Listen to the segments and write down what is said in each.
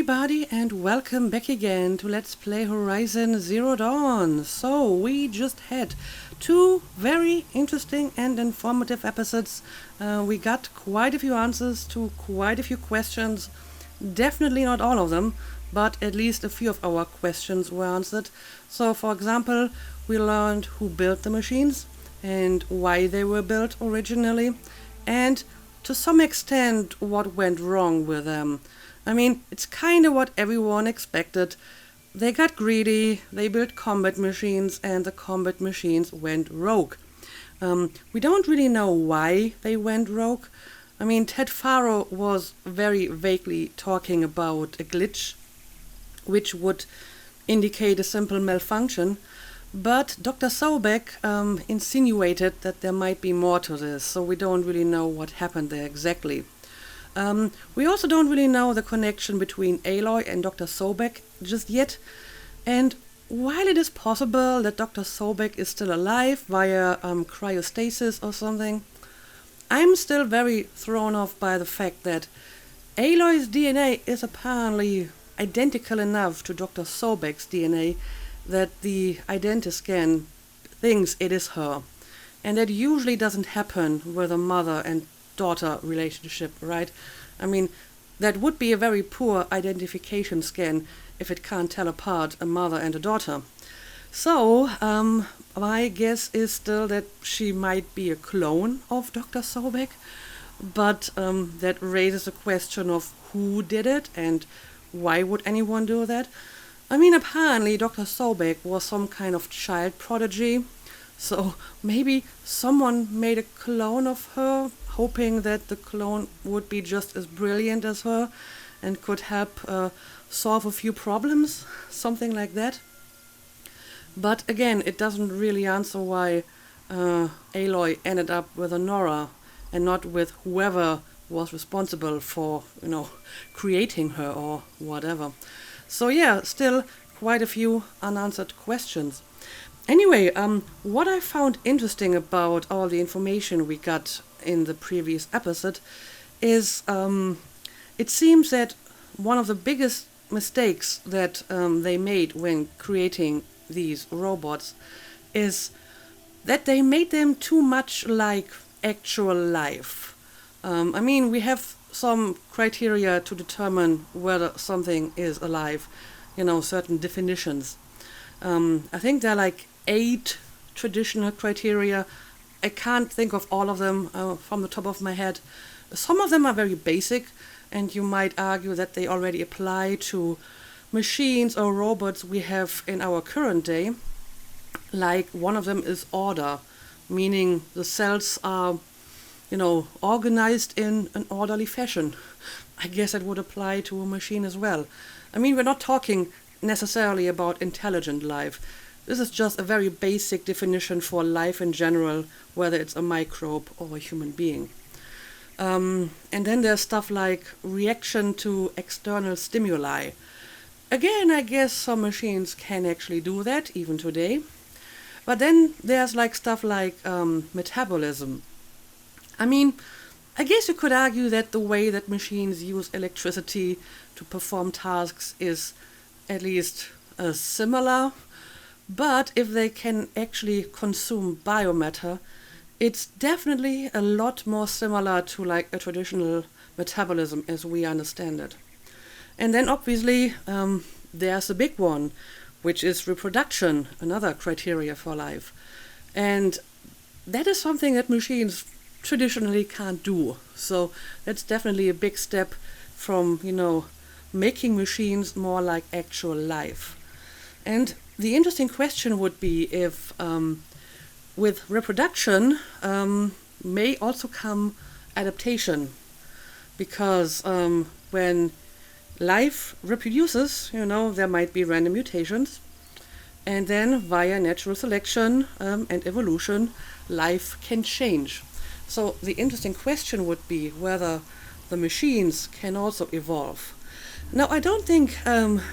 everybody, and welcome back again to Let's Play Horizon Zero Dawn. So, we just had two very interesting and informative episodes. We got quite a few answers to quite a few questions. Definitely not all of them, but at least a few of our questions were answered. So, for example, we learned who built the machines and why they were built originally, and to some extent what went wrong with them. I mean, it's kind of what everyone expected. They got greedy, they built combat machines, and the combat machines went rogue. We don't really know why they went rogue. I mean, Ted Faro was very vaguely talking about a glitch, which would indicate a simple malfunction, but Dr. Sobek insinuated that there might be more to this, so we don't really know what happened there exactly. We also don't really know the connection between Aloy and Dr. Sobek just yet, and while it is possible that Dr. Sobek is still alive via cryostasis or something, I'm still very thrown off by the fact that Aloy's DNA is apparently identical enough to Dr. Sobek's DNA that the identiscan thinks it is her, and that usually doesn't happen with a mother and daughter relationship, right? I mean, that would be a very poor identification scan if it can't tell apart a mother and a daughter. So, my guess is still that she might be a clone of Dr. Sobek, but that raises a question of who did it and why would anyone do that? I mean, apparently Dr. Sobek was some kind of child prodigy, so maybe someone made a clone of her, hoping that the clone would be just as brilliant as her and could help solve a few problems, something like that. But again, it doesn't really answer why Aloy ended up with a Nora and not with whoever was responsible for, creating her or whatever. So yeah, still quite a few unanswered questions. Anyway, what I found interesting about all the information we got in the previous episode is it seems that one of the biggest mistakes that they made when creating these robots is that they made them too much like actual life. I mean, we have some criteria to determine whether something is alive, certain definitions. I think there are like 8 traditional criteria. I can't think of all of them from the top of my head. Some of them are very basic, and you might argue that they already apply to machines or robots we have in our current day. Like one of them is order, meaning the cells are, organized in an orderly fashion. I guess that would apply to a machine as well. I mean, we're not talking necessarily about intelligent life. This is just a very basic definition for life in general, whether it's a microbe or a human being. And then there's stuff like reaction to external stimuli. Again, I guess some machines can actually do that, even today. But then there's like stuff like metabolism. I mean, I guess you could argue that the way that machines use electricity to perform tasks is at least similar. But if they can actually consume biomatter, it's definitely a lot more similar to like a traditional metabolism as we understand it. And then obviously there's a big one, which is reproduction, another criteria for life. And that is something that machines traditionally can't do. So that's definitely a big step from, making machines more like actual life. And the interesting question would be if with reproduction may also come adaptation, because when life reproduces, there might be random mutations, and then via natural selection and evolution, life can change. So the interesting question would be whether the machines can also evolve. Now, I don't think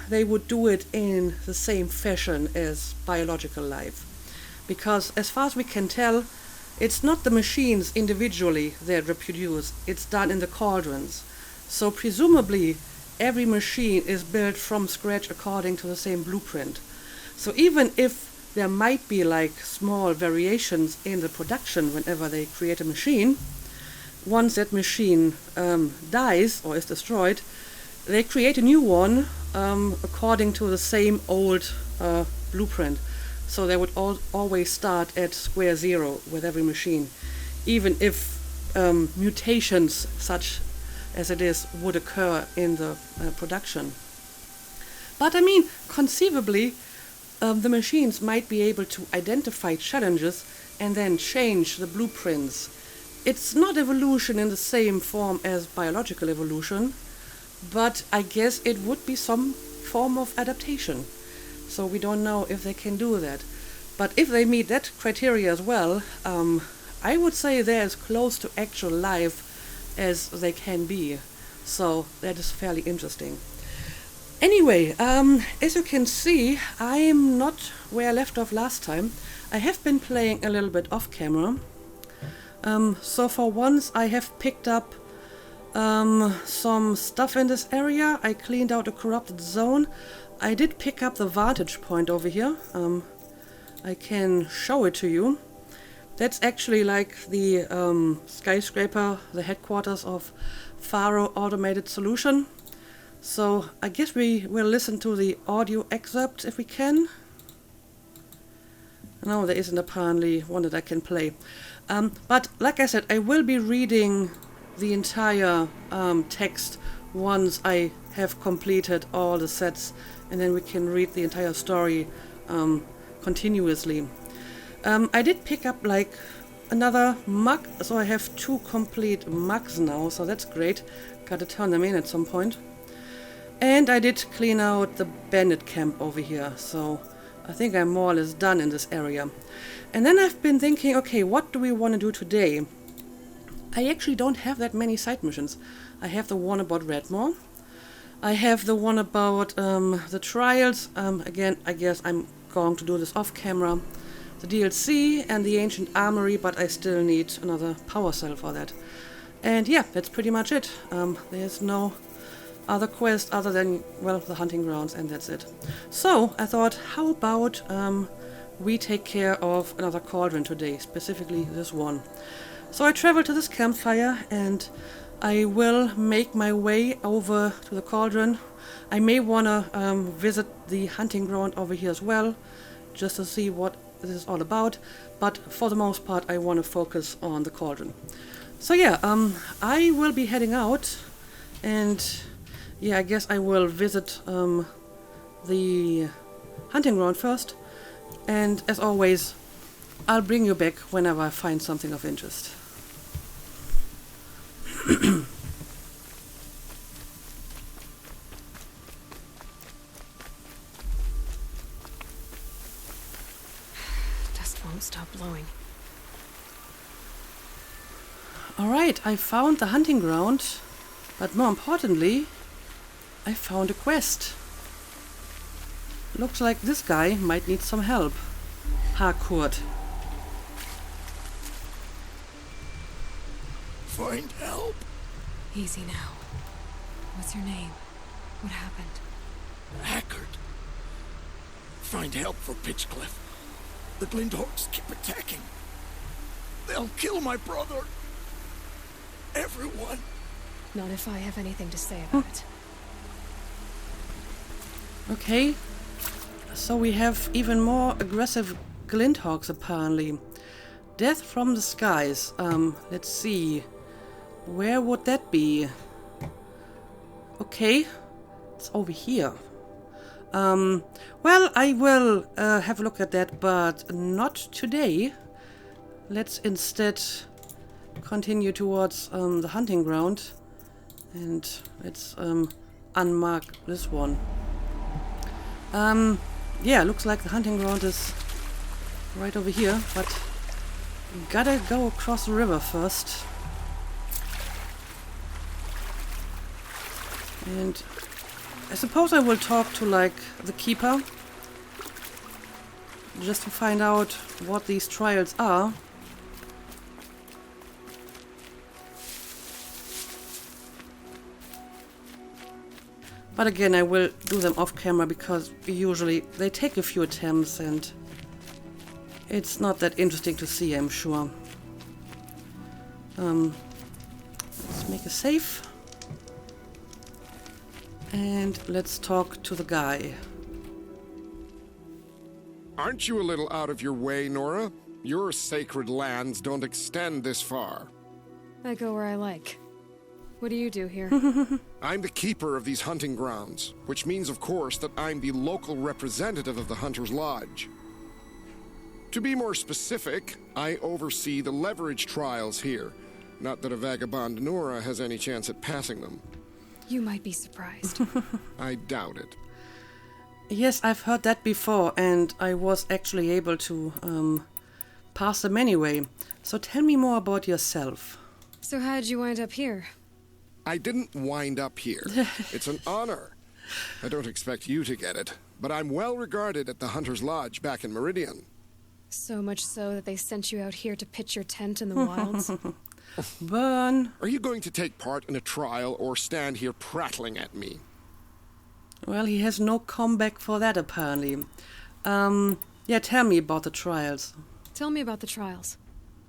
they would do it in the same fashion as biological life, because as far as we can tell, it's not the machines individually that reproduce, it's done in the cauldrons. So presumably every machine is built from scratch according to the same blueprint. So even if there might be like small variations in the production whenever they create a machine, once that machine dies or is destroyed, they create a new one according to the same old blueprint. So they would always start at square zero with every machine, even if mutations such as it is would occur in the production. But I mean, conceivably, the machines might be able to identify challenges and then change the blueprints. It's not evolution in the same form as biological evolution, but I guess it would be some form of adaptation. So we don't know if they can do that. But if they meet that criteria as well, I would say they're as close to actual life as they can be. So that is fairly interesting. Anyway, as you can see, I am not where I left off last time. I have been playing a little bit off camera. So for once I have picked up some stuff in this area. I cleaned out a corrupted zone. I did pick up the vantage point over here. I can show it to you. That's actually like the skyscraper, the headquarters of Faro Automated Solution. So I guess we will listen to the audio excerpt if we can. No, there isn't apparently one that I can play. But like I said, I will be reading the entire text once I have completed all the sets, and then we can read the entire story continuously. I did pick up like another mug, so I have 2 complete mugs now, so that's great. Gotta turn them in at some point. And I did clean out the bandit camp over here, so I think I'm more or less done in this area. And then I've been thinking, okay, what do we want to do today? I actually don't have that many side missions. I have the one about Redmore. I have the one about the trials. Again, I guess I'm going to do this off camera. The DLC and the ancient armory, but I still need another power cell for that. And yeah, that's pretty much it. There's no other quest other than, well, the hunting grounds, and that's it. So I thought, how about we take care of another cauldron today, specifically this one. So I traveled to this campfire and I will make my way over to the cauldron. I may want to visit the hunting ground over here as well, just to see what this is all about, but for the most part I want to focus on the cauldron. So yeah, I will be heading out, and yeah, I guess I will visit the hunting ground first, and as always, I'll bring you back whenever I find something of interest. Dust won't stop blowing. Alright, I found the hunting ground, but more importantly, I found a quest. Looks like this guy might need some help. Harcourt. Find help. Easy now. What's your name? What happened? Hackard. Find help for Pitchcliff. The Glindhawks keep attacking. They'll kill my brother. Everyone. Not if I have anything to say about it. Okay, so we have even more aggressive Glindhawks apparently. Death from the skies. Let's see. Where would that be? Okay, it's over here. Well, I will have a look at that, but not today. Let's instead continue towards the hunting ground, and let's unmark this one. Yeah, looks like the hunting ground is right over here, but we gotta go across the river first. And I suppose I will talk to, like, the keeper, just to find out what these trials are. But again, I will do them off camera because usually they take a few attempts and it's not that interesting to see, I'm sure. Let's make a save. And let's talk to the guy. Aren't you a little out of your way, Nora? Your sacred lands don't extend this far. I go where I like. What do you do here? I'm the keeper of these hunting grounds, which means, of course, that I'm the local representative of the Hunter's Lodge. To be more specific, I oversee the leverage trials here. Not that a vagabond Nora has any chance at passing them. You might be surprised. I doubt it. Yes, I've heard that before, and I was actually able to pass them anyway. So tell me more about yourself. So how'd you wind up here? I didn't wind up here. It's an honor. I don't expect you to get it, but I'm well regarded at the Hunter's Lodge back in Meridian. So much so that they sent you out here to pitch your tent in the wilds? Burn. Are you going to take part in a trial or stand here prattling at me? Well, he has no comeback for that, apparently. Yeah, tell me about the trials. Tell me about the trials.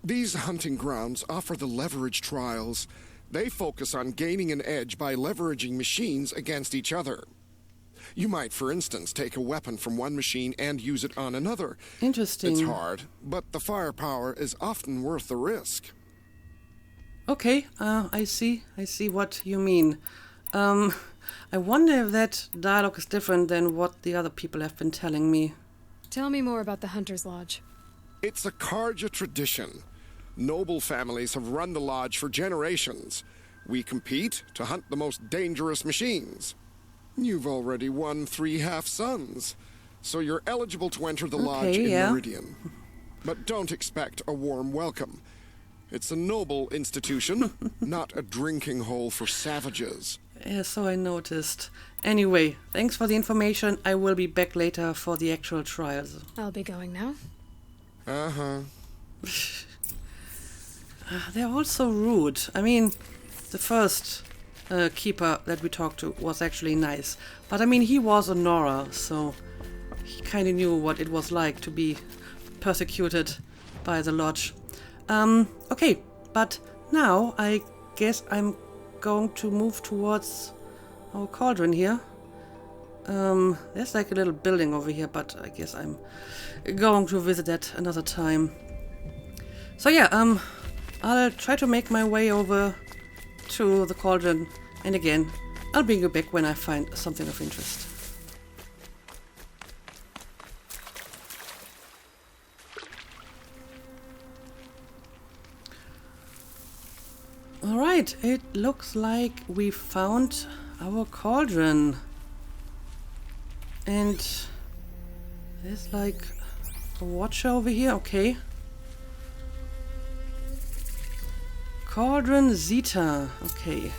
These hunting grounds offer the leverage trials. They focus on gaining an edge by leveraging machines against each other. You might, for instance, take a weapon from one machine and use it on another. Interesting. It's hard, but the firepower is often worth the risk. Okay, I see what you mean. I wonder if that dialogue is different than what the other people have been telling me. Tell me more about the Hunter's Lodge. It's a Karja tradition. Noble families have run the lodge for generations. We compete to hunt the most dangerous machines. You've already won 3 half-sons, so you're eligible to enter the lodge in Meridian. But don't expect a warm welcome. It's a noble institution, not a drinking hole for savages. Yeah, so I noticed. Anyway, thanks for the information. I will be back later for the actual trials. I'll be going now. Uh-huh. They're all so rude. I mean, the first keeper that we talked to was actually nice. But I mean, he was a Nora, so he kind of knew what it was like to be persecuted by the lodge. Okay, but now I guess I'm going to move towards our cauldron here. There's like a little building over here, but I guess I'm going to visit that another time. So yeah, I'll try to make my way over to the cauldron, and again, I'll bring you back when I find something of interest. Alright, it looks like we found our cauldron. And there's like a watcher over here, okay. Cauldron Zeta, okay.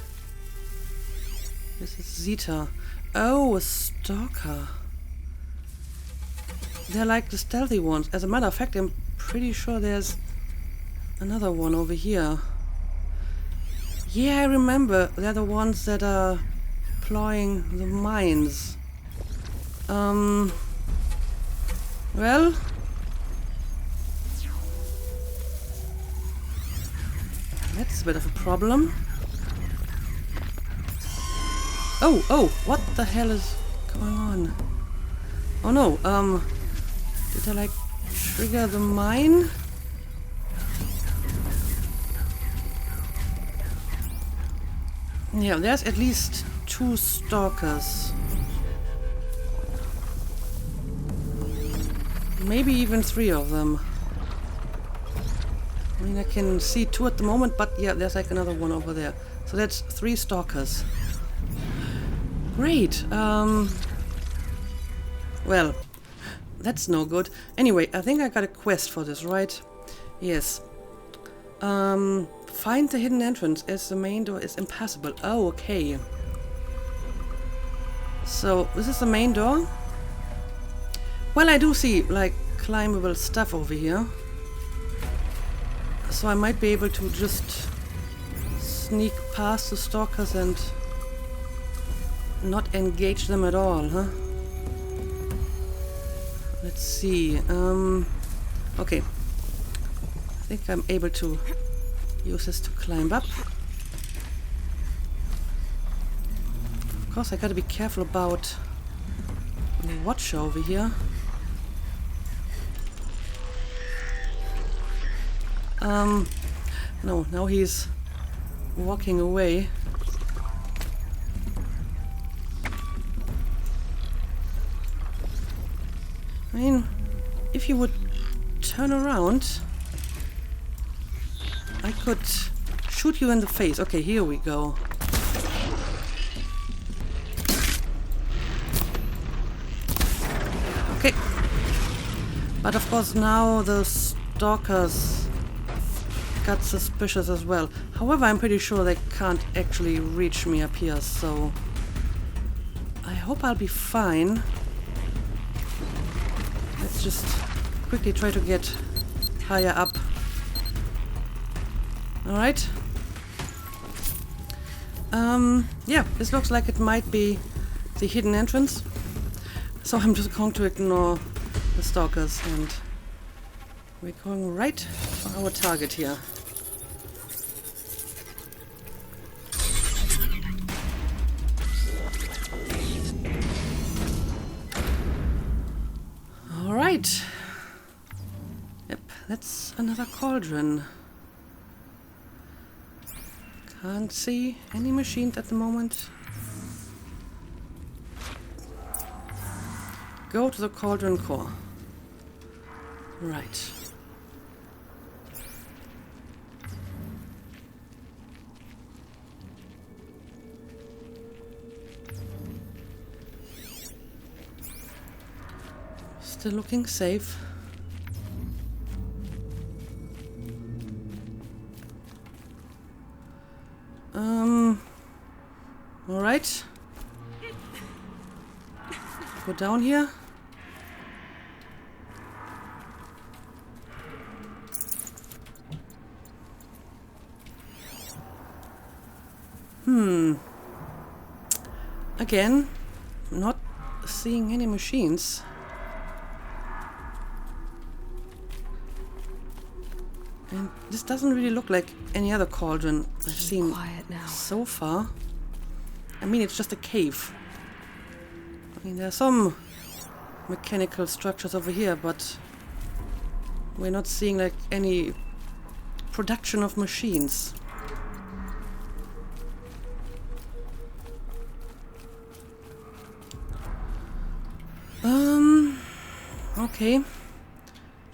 This is Zeta. Oh, a stalker. They're like the stealthy ones. As a matter of fact, I'm pretty sure there's another one over here. Yeah, I remember. They're the ones that are plowing the mines. Well, that's a bit of a problem. Oh, what the hell is going on? Oh no, did I like trigger the mine? Yeah, there's at least 2 stalkers. Maybe even 3 of them. I mean, I can see 2 at the moment, but yeah, there's like another one over there. So that's 3 stalkers. Great. Well, that's no good. Anyway, I think I got a quest for this, right? Yes. Find the hidden entrance as the main door is impassable. Oh, okay. So, this is the main door. Well, I do see, like, climbable stuff over here. So I might be able to just sneak past the stalkers and not engage them at all, huh? Let's see. Okay. I think I'm able to use this to climb up. Of course, I gotta be careful about the watcher over here. No, now he's walking away. I mean, if you would turn around, I could shoot you in the face. Okay, here we go. Okay. But of course now the stalkers got suspicious as well. However, I'm pretty sure they can't actually reach me up here, so I hope I'll be fine. Let's just quickly try to get higher up. Alright. Yeah, this looks like it might be the hidden entrance. So I'm just going to ignore the stalkers and we're going right for our target here. Alright. Yep, that's another cauldron. Can't see any machines at the moment. Go to the cauldron core. Right. Still looking safe. All right. Go down here. Again, not seeing any machines. And this doesn't really look like any other cauldron I've seen Quiet now. so far. I mean, it's just a cave. I mean, there are some mechanical structures over here, but we're not seeing like any production of machines. Okay.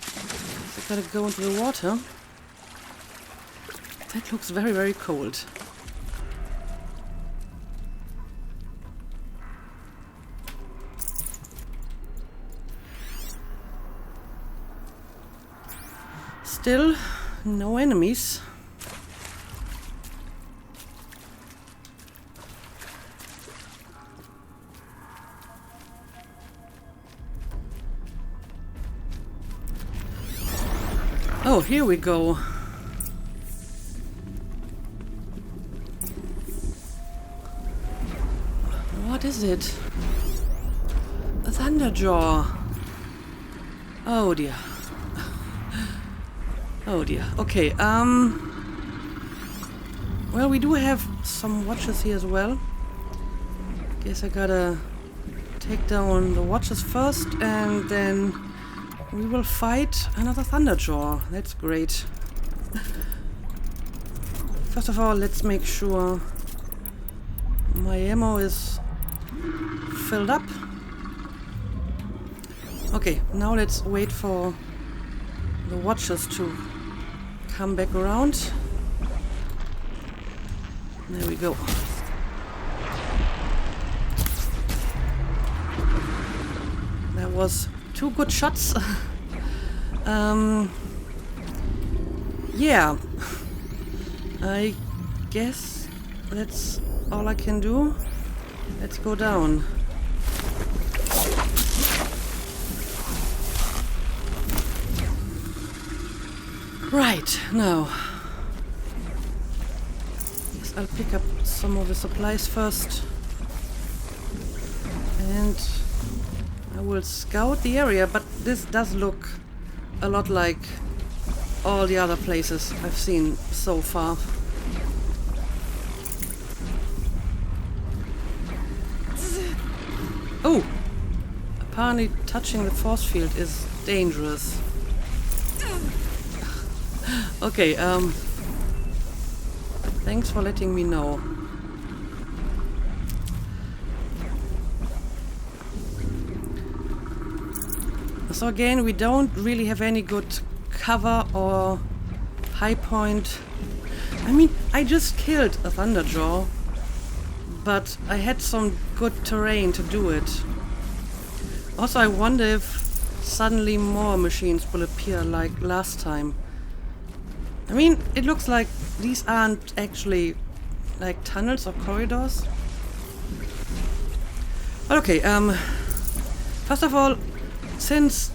So I gotta go into the water. That looks very, very cold. Still, no enemies. Oh, here we go. What is it? A thunderjaw. Oh dear. Oh dear. Okay, well, we do have some watches here as well. Guess I gotta take down the watches first and then we will fight another thunderjaw. That's great. First of all, let's make sure my ammo is filled up. Okay, now let's wait for the watchers to come back around. There we go. That was 2 good shots. Yeah. I guess that's all I can do. Let's go down. Right, now. Guess I'll pick up some of the supplies first. And I will scout the area, but this does look a lot like all the other places I've seen so far. Oh! Apparently touching the force field is dangerous. Okay, thanks for letting me know. So again, we don't really have any good cover or high point. I mean, I just killed a Thunderjaw, but I had some good terrain to do it. Also, I wonder if suddenly more machines will appear like last time. I mean, it looks like these aren't actually like tunnels or corridors. But okay, first of all, since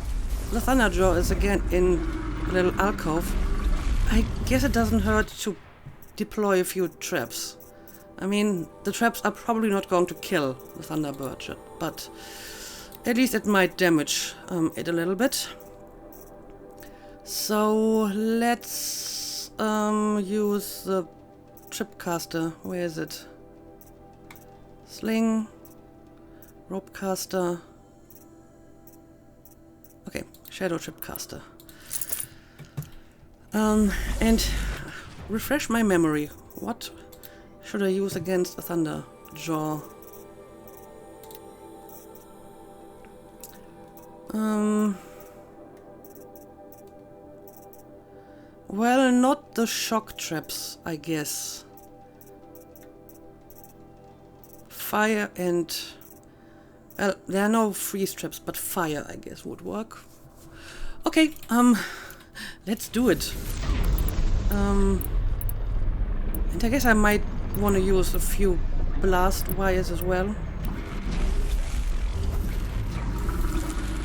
the Thunderjaw is again in a little alcove, I guess it doesn't hurt to deploy a few traps. I mean, the traps are probably not going to kill the Thunderbird, but at least it might damage it a little bit. So let's use the tripcaster. Where is it? Sling, ropecaster. Okay, shadow tripcaster. And refresh my memory. What should I use against a Thunderjaw? Well, not the shock traps, I guess. Fire and... Well, there are no freeze traps, but fire, I guess, would work. Okay, let's do it. And I guess I might want to use a few blast wires as well.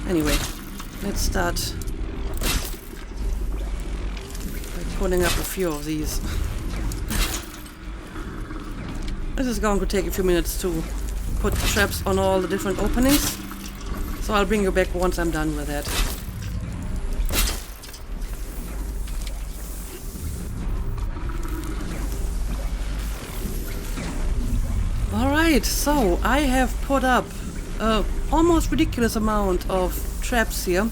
Anyway, let's start by putting up a few of these. This is going to take a few minutes to put traps on all the different openings, so I'll bring you back once I'm done with that. Alright, so I have put up a almost ridiculous amount of traps here.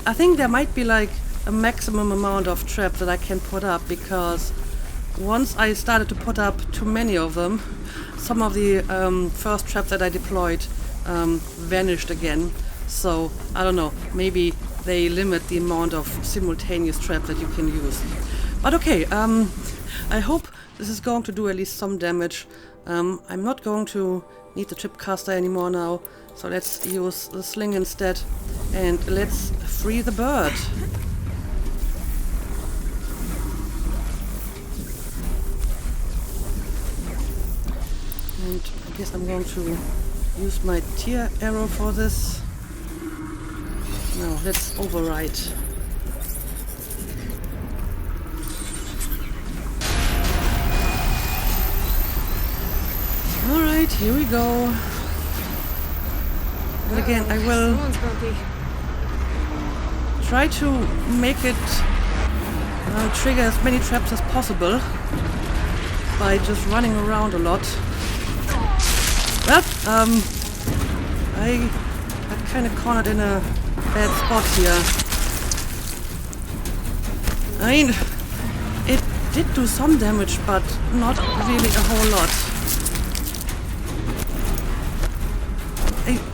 I think there might be like a maximum amount of traps that I can put up, because once I started to put up too many of them, some of the first traps that I deployed vanished again. So, I don't know, maybe they limit the amount of simultaneous traps that you can use. But okay, I hope this is going to do at least some damage. I'm not going to need the tripcaster anymore now, so let's use the sling instead, and let's free the bird. And I guess I'm going to use my tear arrow for this. Now let's overwrite. Alright, here we go. But again, I will try to make it trigger as many traps as possible by just running around a lot. Well, I got kind of cornered in a bad spot here. I mean, it did do some damage, but not really a whole lot.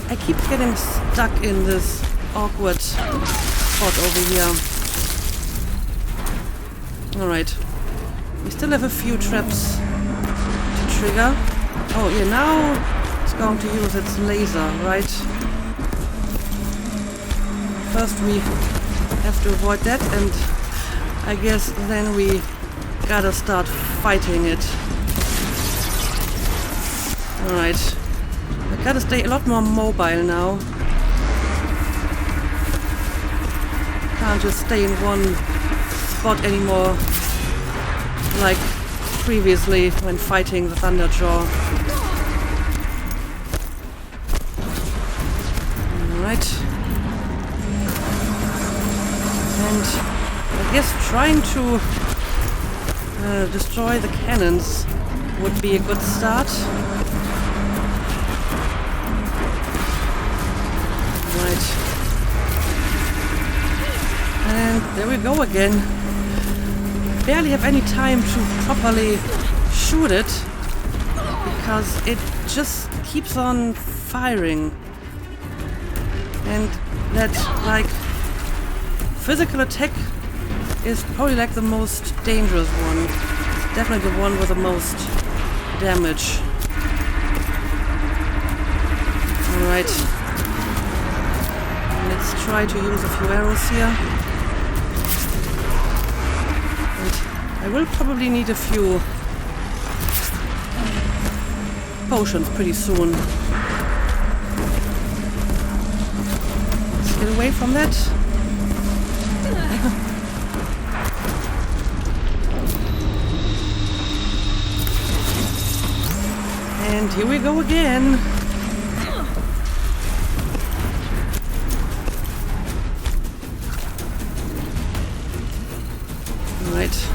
I keep getting stuck in this awkward spot over here. Alright. We still have a few traps to trigger. Oh yeah, now it's going to use its laser, right? First we have to avoid that, and I guess then we gotta start fighting it. Alright. I gotta stay a lot more mobile now. Can't just stay in one spot anymore like previously when fighting the Thunderjaw. Right. And I guess trying to destroy the cannons would be a good start. Right. And there we go again. Barely have any time to properly shoot it because it just keeps on firing. And that, like, physical attack is probably like the most dangerous one. It's definitely the one with the most damage. Alright. Let's try to use a few arrows here. And I will probably need a few potions pretty soon. Let's get away from that. And here we go again. Right.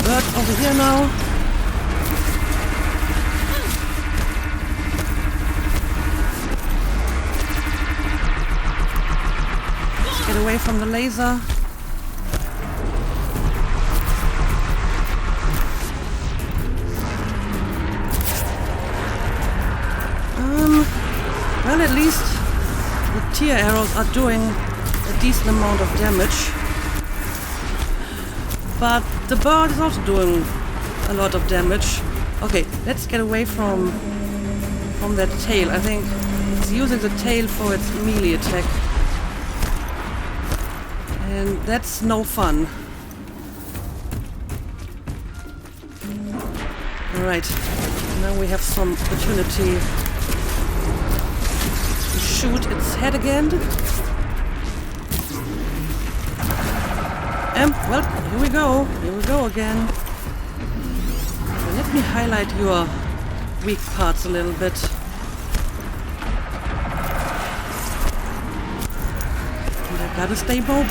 Bird over here now. Let's get away from the laser. Well, at least the tier arrows are doing a decent amount of damage. But the bird is also doing a lot of damage. Okay, let's get away from that tail. I think it's using the tail for its melee attack. And that's no fun. Alright, now we have some opportunity to shoot its head again. Well, here we go. Here we go again. So let me highlight your weak parts a little bit. And I gotta stay mobile.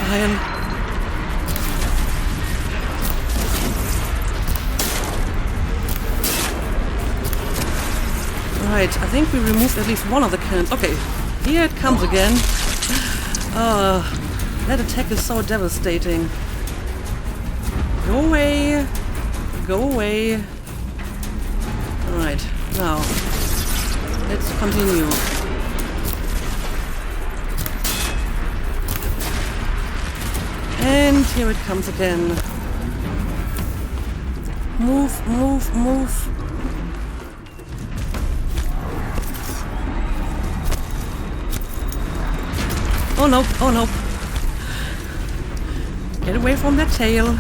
Right, I think we removed at least one of the cannons. Okay, here it comes again. That attack is so devastating. Go away! Go away! Alright, now let's continue. And here it comes again. Move, move, move. Oh no, oh no. Get away from that tail.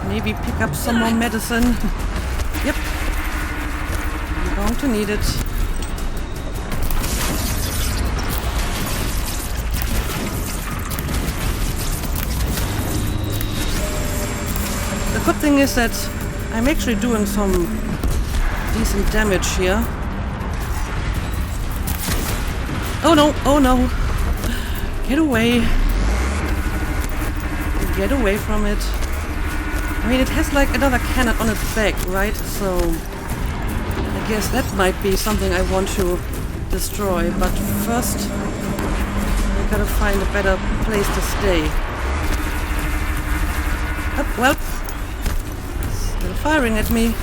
Maybe pick up some more medicine. Yep. I'm going to need it. The good thing is that I'm actually doing some decent damage here. Oh no, oh no. Get away. Get away from it. I mean, it has like another cannon on its back, right? So I guess that might be something I want to destroy. But first, I gotta find a better place to stay. Oh, well, still firing at me.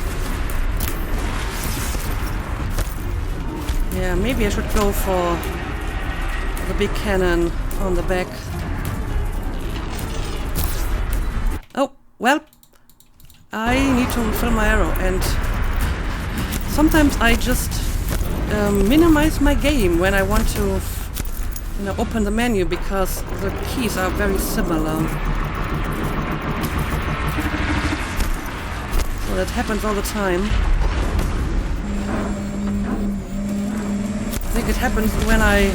Yeah, maybe I should go for the big cannon on the back. Oh, well. I need to fill my arrow, and sometimes I just minimize my game when I want to, open the menu because the keys are very similar. So that happens all the time. I think it happens when I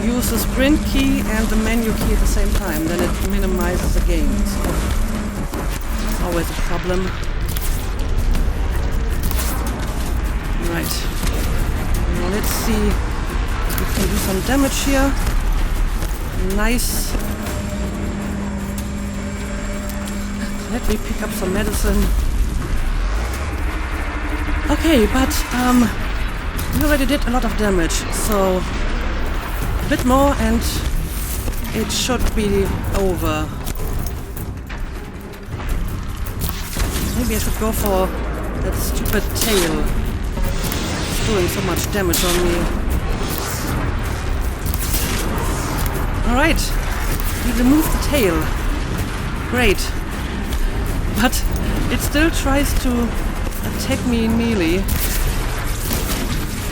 use the sprint key and the menu key at the same time, then it minimizes the game. So always a problem. Right. Now let's see. We can do some damage here. Nice. Let me pick up some medicine. Okay, but we already did a lot of damage, so a bit more and it should be over. Maybe I should go for that stupid tail. It's doing so much damage on me. Alright, we removed the tail. Great. But it still tries to attack me in melee.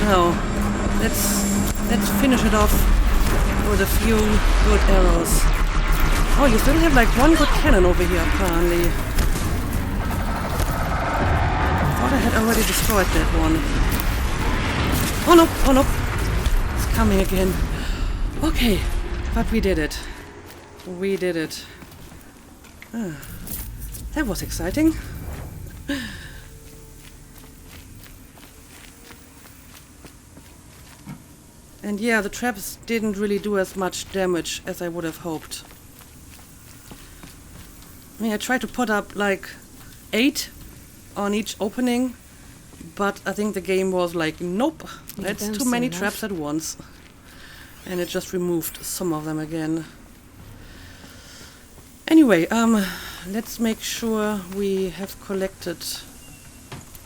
Now, let's finish it off with a few good arrows. Oh, you still have like one good cannon over here, apparently. I thought I had already destroyed that one. Oh no, oh no. It's coming again. Okay, but we did it. We did it. That was exciting. And yeah, the traps didn't really do as much damage as I would have hoped. I mean, I tried to put up like 8 on each opening, but I think the game was like, nope, that's too many traps at once. And it just removed some of them again. Anyway, let's make sure we have collected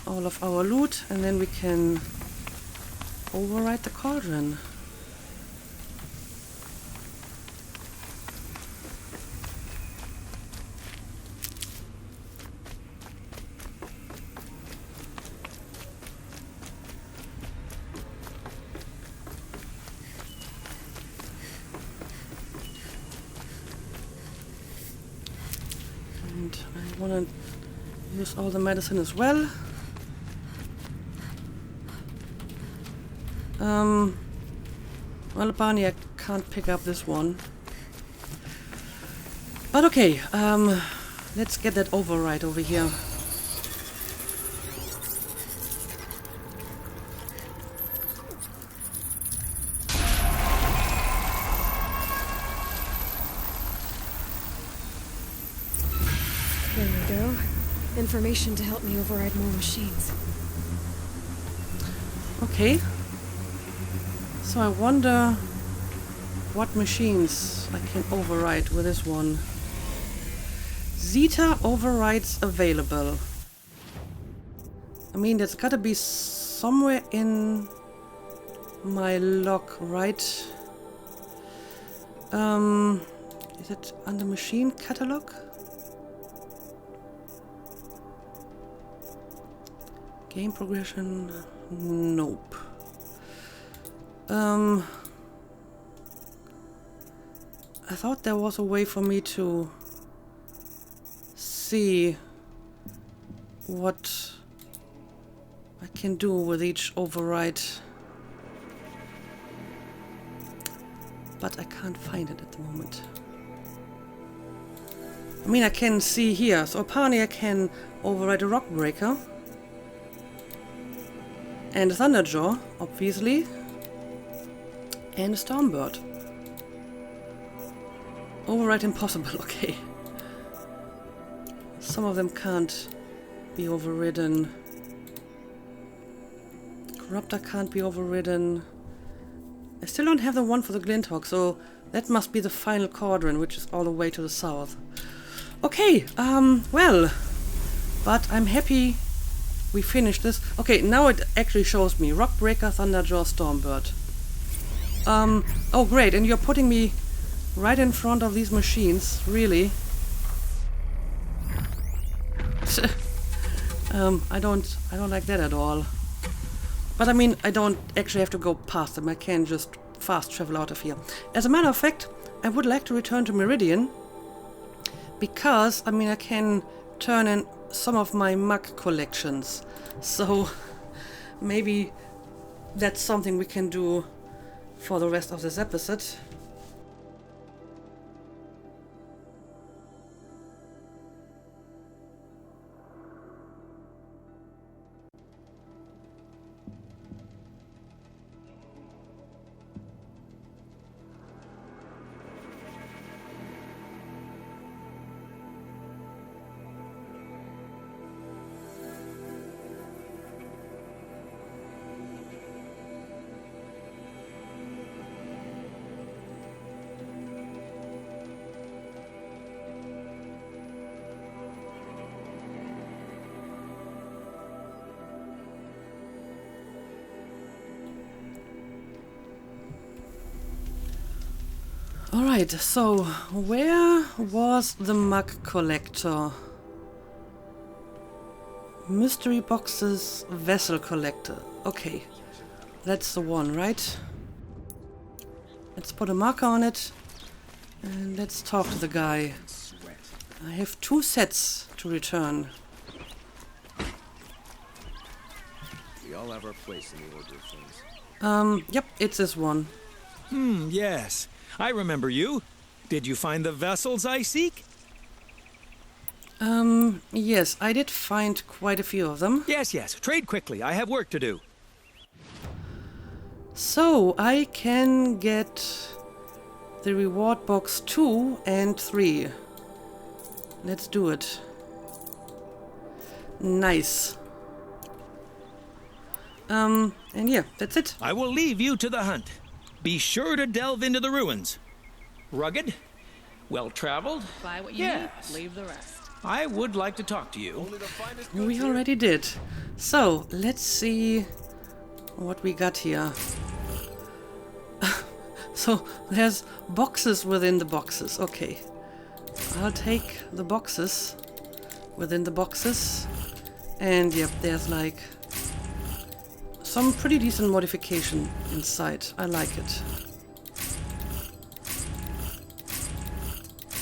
all of our loot, and then we can override the cauldron. And I want to use all the medicine as well. Well, apparently I can't pick up this one. But okay, let's get that override over here. There we go. Information to help me override more machines. Okay. So I wonder what machines I can override with this one. Zeta overrides available. I mean, that's gotta be somewhere in my log, right? Is it under machine catalog? Game progression? Nope. I thought there was a way for me to see what I can do with each override, but I can't find it at the moment. I mean, I can see here, so apparently I can override a rock breaker and a thunderjaw, obviously, and a stormbird. Override impossible, okay. Some of them can't be overridden. Corruptor can't be overridden. I still don't have the one for the Glinthawk, so that must be the final cauldron, which is all the way to the south. Okay, well, but I'm happy we finished this. Okay, now it actually shows me Rockbreaker, Thunderjaw, Stormbird. Oh great, and you're putting me right in front of these machines, really? I don't like that at all. But I mean, I don't actually have to go past them. I can just fast travel out of here. As a matter of fact, I would like to return to Meridian, because I mean I can turn in some of my mug collections. So maybe that's something we can do for the rest of this episode. Alright, so where was the mug collector? Mystery boxes, vessel collector. Okay, that's the one, right? Let's put a marker on it and let's talk to the guy. I have 2 sets to return. We all have our place in the order of things. Yep, it's this one. Yes. I remember you. Did you find the vessels I seek? Yes, I did find quite a few of them. Yes. Trade quickly. I have work to do. So, I can get the reward box 2 and 3. Let's do it. Nice. And yeah, that's it. I will leave you to the hunt. Be sure to delve into the ruins. Rugged, well-traveled. Buy what you need, leave the rest. I would like to talk to you. We already did. So, let's see what we got here. So, there's boxes within the boxes. Okay. I'll take the boxes within the boxes. And yep, there's like some pretty decent modification inside. I like it.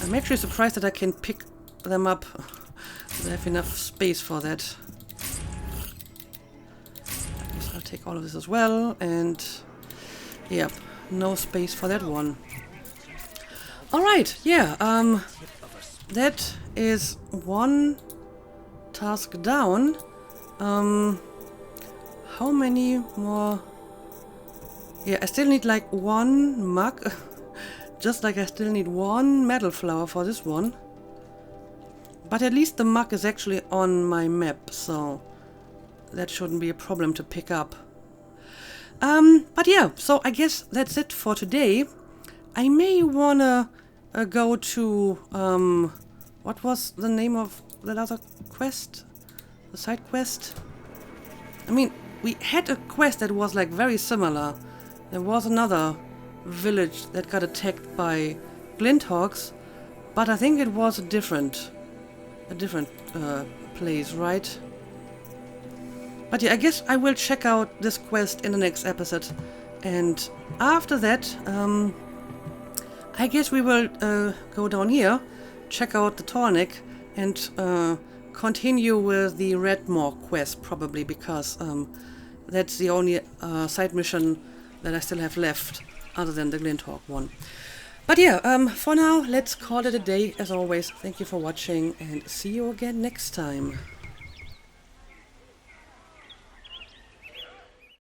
I'm actually surprised that I can pick them up. I have enough space for that. At least I'll take all of this as well. And yep, no space for that one. Alright, yeah, that is one task down. How many more? Yeah, I still need like 1 mug. Just like I still need 1 metal flower for this one. But at least the mug is actually on my map, so that shouldn't be a problem to pick up. But yeah, so I guess that's it for today. I may wanna go to, what was the name of the other quest? The side quest? I mean, we had a quest that was like very similar. There was another village that got attacked by glinthawks, but I think it was a different place, right? But yeah, I guess I will check out this quest in the next episode, and after that, I guess we will go down here, check out the Tallneck, and continue with the Redmore quest, probably, because that's the only side mission that I still have left, other than the Glinthawk one. But yeah, for now, let's call it a day. As always, thank you for watching, and see you again next time.